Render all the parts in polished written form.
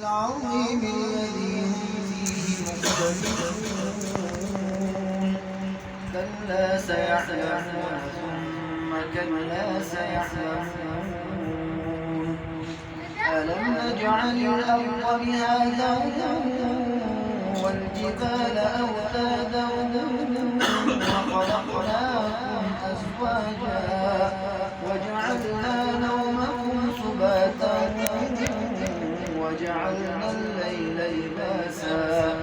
العظيم الذي هم فيه مختلفون كلا سيعلمون ثم كلا سيعلمون ألم نجعل الأرض مهادا والجبال أوتادا وخلقناكم أزواجا وجعلنا نومكم سباتا وجعلنا الليل لباسا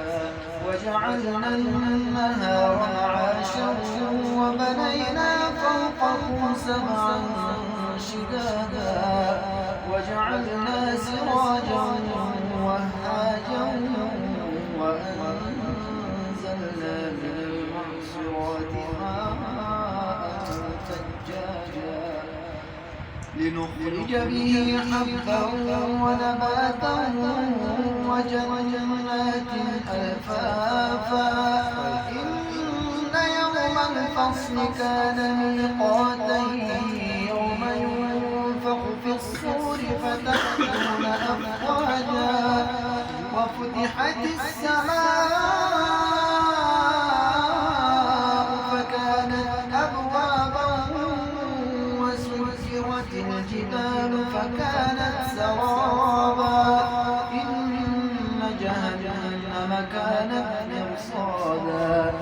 وجعلنا النهار معاشا وبنينا فوقكم سبعا شدادا وجعلنا سراجا وهاجا وأنزلنا من المعصرات ماء ثجاجا لنخرج به حبا ونباتا وجنات ألفافا إن يوم الفصل كان ميقاتا يوم ينفخ في الصور فتأتون أفواجا وفتحت السماء فكانت أبوابا وسيرت الجبال فكانت سرابا إن جهنم كانت مرصادا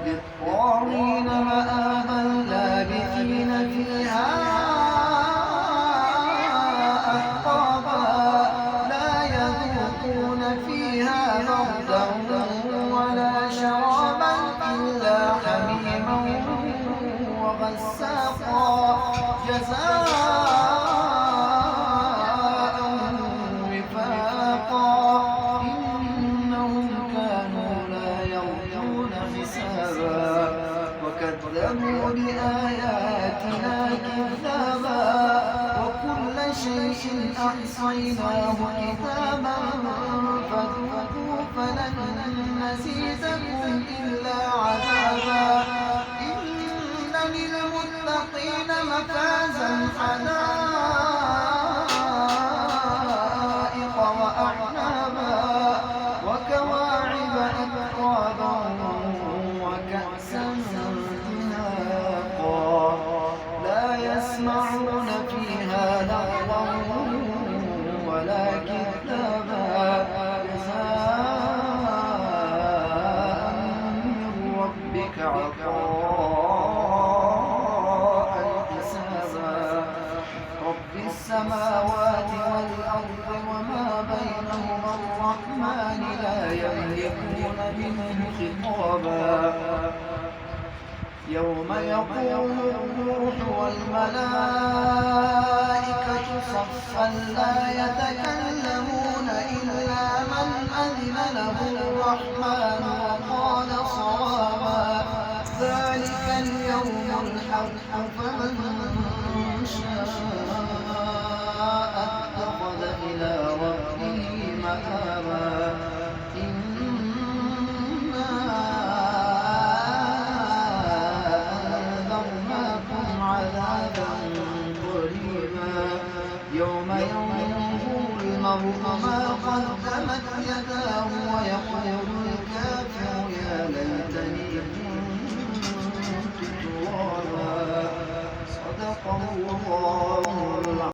للطاغين مآبا لابثين فيها أحقابا لا يذوقون فيها بردا ولا شرابا إلا حميما وغساقا جزاء وفاقا إنهم كانوا لا يرجون حسابا وكذبوا بآياتنا كذابا وكل شيء أحصيناه كتابا فذوقوا فلن نزيدكم إلا عذابا إن للمتقين مفازا حدائق وأعنابا وكواعب أترابا وكأسا دهاقا لا يسمعون فيها لغوا ولا كذابا جزاء من ربك عطاء حسابا رب السماوات والأرض وما بينهما الرحمن لا يملكون منه خطابا يوم يقوم الروح والملائكة صفا لا يتكلمون إلا من أذن له الرحمن وقال صوابا ذلك اليوم الحق فمن شاء اتخذ إلى ربه مآبا إنا أنذرناكم عذابا قريبا يوم ينظر المرء ما قدمت يداه ويقول الكافر يا ليتني كنت ترابا صدق الله